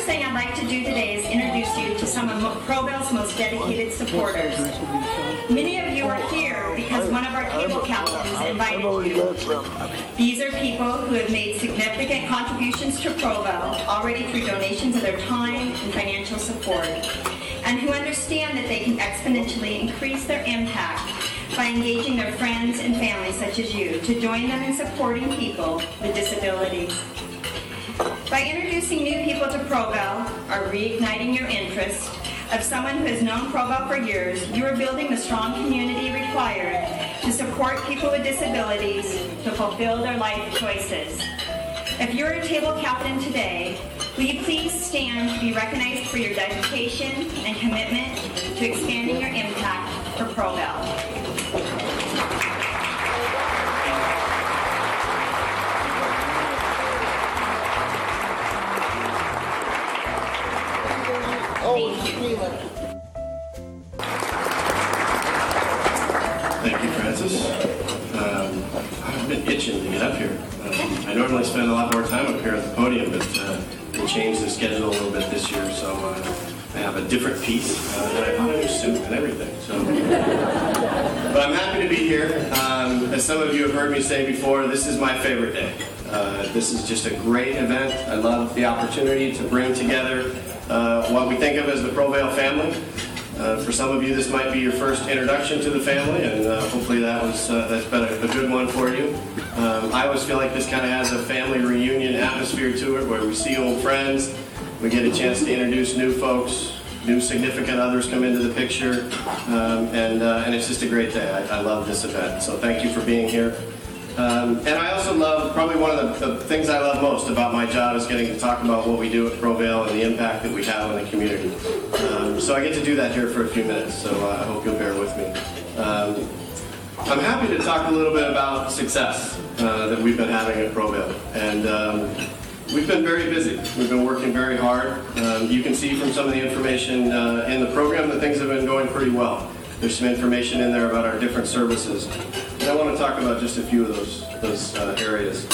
first thing I'd like to do today is introduce you to some of PROVAIL's most dedicated supporters. Many of you are here because one of our cable captains invited you. These are people who have made significant contributions to PROVAIL already through donations of their time and financial support, and who understand that they can exponentially increase their impact by engaging their friends and families such as you to join them in supporting people with disabilities. By introducing new people to PROVAIL or reigniting your interest of someone who has known PROVAIL for years, you are building the strong community required to support people with disabilities to fulfill their life choices. If you're a table captain today, will you please stand to be recognized for your dedication and commitment to expanding your impact for PROVAIL. Thank you, Francis. I've been itching to get up here. I normally spend a lot more time up here at the podium, but we changed the schedule a little bit this year, so I have a different piece, and I bought a new suit and everything. So, but I'm happy to be here. As some of you have heard me say before, this is my favorite day. This is just a great event. I love the opportunity to bring together what we think of as the PROVAIL family. For some of you, this might be your first introduction to the family, and hopefully that's been a good one for you. I always feel like this kind of has a family reunion atmosphere to it, where we see old friends, we get a chance to introduce new folks, new significant others come into the picture, and it's just a great day. I love this event, so thank you for being here. And I also love, probably one of the things I love most about my job is getting to talk about what we do at PROVAIL and the impact that we have on the community. So I get to do that here for a few minutes, so I hope you'll bear with me. I'm happy to talk a little bit about success that we've been having at PROVAIL. And we've been very busy. We've been working very hard. You can see from some of the information in the program that things have been going pretty well. There's some information in there about our different services. And I want to talk about just a few of those areas.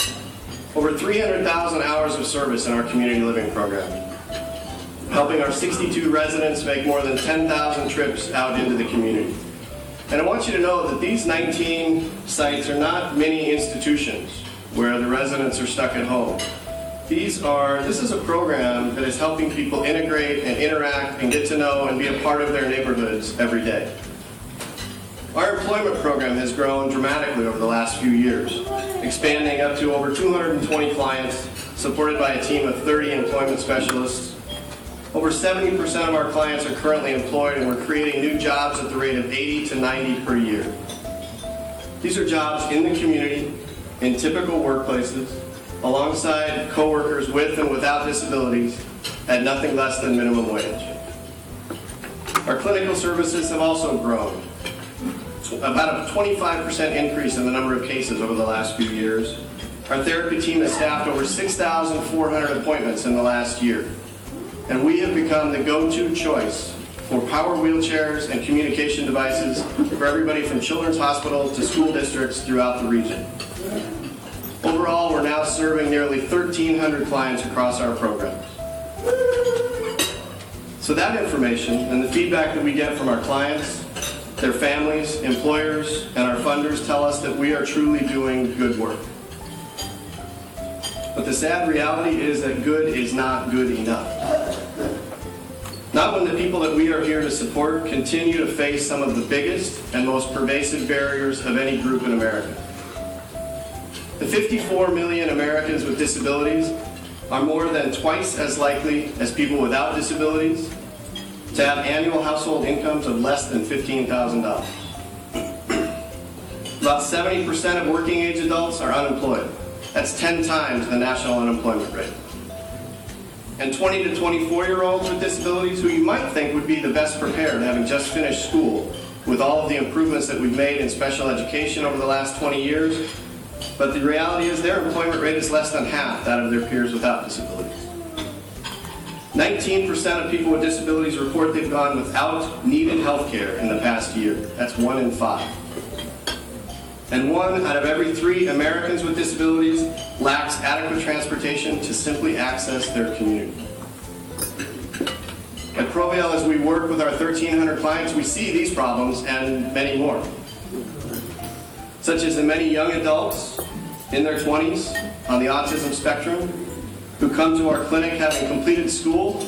Over 300,000 hours of service in our community living program, helping our 62 residents make more than 10,000 trips out into the community. And I want you to know that these 19 sites are not mini institutions where the residents are stuck at home. This is a program that is helping people integrate and interact and get to know and be a part of their neighborhoods every day. Our employment program has grown dramatically over the last few years, expanding up to over 220 clients, supported by a team of 30 employment specialists. Over 70% of our clients are currently employed, and we're creating new jobs at the rate of 80 to 90 per year. These are jobs in the community, in typical workplaces, alongside coworkers with and without disabilities, at nothing less than minimum wage. Our clinical services have also grown. About a 25% increase in the number of cases over the last few years. Our therapy team has staffed over 6,400 appointments in the last year. And we have become the go-to choice for power wheelchairs and communication devices for everybody from Children's Hospital to school districts throughout the region. Overall, we're now serving nearly 1,300 clients across our programs. So that information and the feedback that we get from our clients, their families, employers, and our funders tell us that we are truly doing good work. But the sad reality is that good is not good enough. Not when the people that we are here to support continue to face some of the biggest and most pervasive barriers of any group in America. The 54 million Americans with disabilities are more than twice as likely as people without disabilities to have annual household incomes of less than $15,000. About 70% of working age adults are unemployed. That's 10 times the national unemployment rate. And 20 to 24-year-olds with disabilities, who you might think would be the best prepared, having just finished school, with all of the improvements that we've made in special education over the last 20 years, but the reality is their employment rate is less than half that of their peers without disabilities. 19% of people with disabilities report they've gone without needed health care in the past year. That's 1 in 5. And 1 out of every 3 Americans with disabilities lacks adequate transportation to simply access their community. PROVAIL, as we work with our 1,300 clients, we see these problems and many more, such as the many young adults in their 20s on the autism spectrum who come to our clinic having completed school,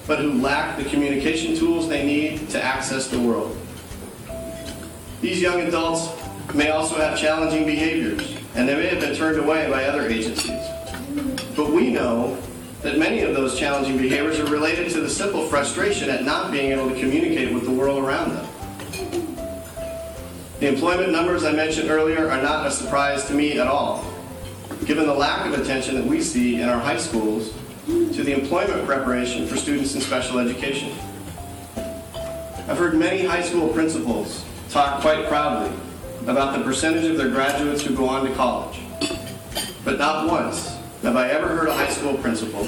but who lack the communication tools they need to access the world. These young adults may also have challenging behaviors, and they may have been turned away by other agencies. But we know that many of those challenging behaviors are related to the simple frustration at not being able to communicate with the world around them. The employment numbers I mentioned earlier are not a surprise to me at all, given the lack of attention that we see in our high schools to the employment preparation for students in special education. I've heard many high school principals talk quite proudly about the percentage of their graduates who go on to college. But not once have I ever heard a high school principal,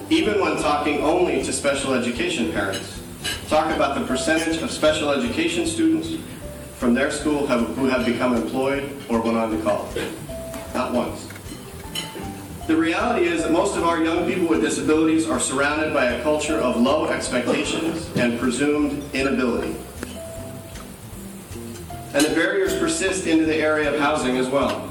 even when talking only to special education parents, talk about the percentage of special education students from their school who have become employed or went on to college. Not once. The reality is that most of our young people with disabilities are surrounded by a culture of low expectations and presumed inability. And the barriers persist into the area of housing as well.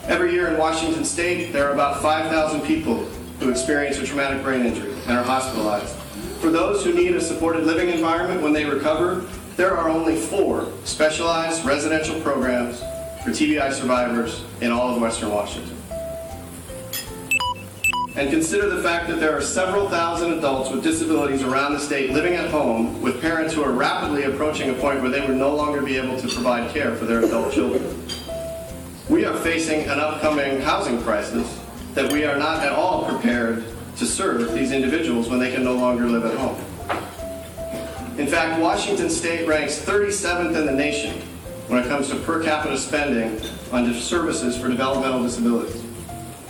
Every year in Washington State, there are about 5,000 people who experience a traumatic brain injury and are hospitalized. For those who need a supported living environment when they recover, there are only 4 specialized residential programs for TBI survivors in all of Western Washington. And consider the fact that there are several thousand adults with disabilities around the state living at home with parents who are rapidly approaching a point where they would no longer be able to provide care for their adult children. We are facing an upcoming housing crisis that we are not at all prepared to serve these individuals when they can no longer live at home. In fact, Washington State ranks 37th in the nation when it comes to per capita spending on services for developmental disabilities.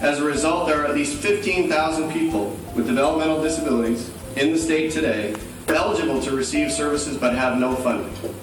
As a result, there are at least 15,000 people with developmental disabilities in the state today eligible to receive services but have no funding.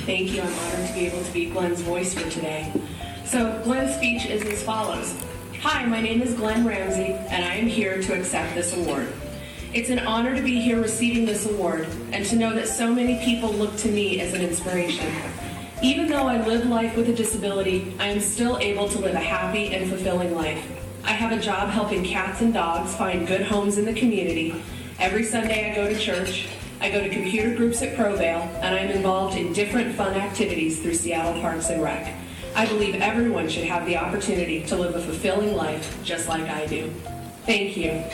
Thank you. I'm honored to be able to be Glenn's voice for today. So Glenn's speech is as follows. Hi, my name is Glenn Ramsey, and I am here to accept this award. It's an honor to be here receiving this award and to know that so many people look to me as an inspiration. Even though I live life with a disability, I am still able to live a happy and fulfilling life. I have a job helping cats and dogs find good homes in the community. Every Sunday I go to church. I go to computer groups at PROVAIL, and I'm involved in different fun activities through Seattle Parks and Rec. I believe everyone should have the opportunity to live a fulfilling life just like I do. Thank you.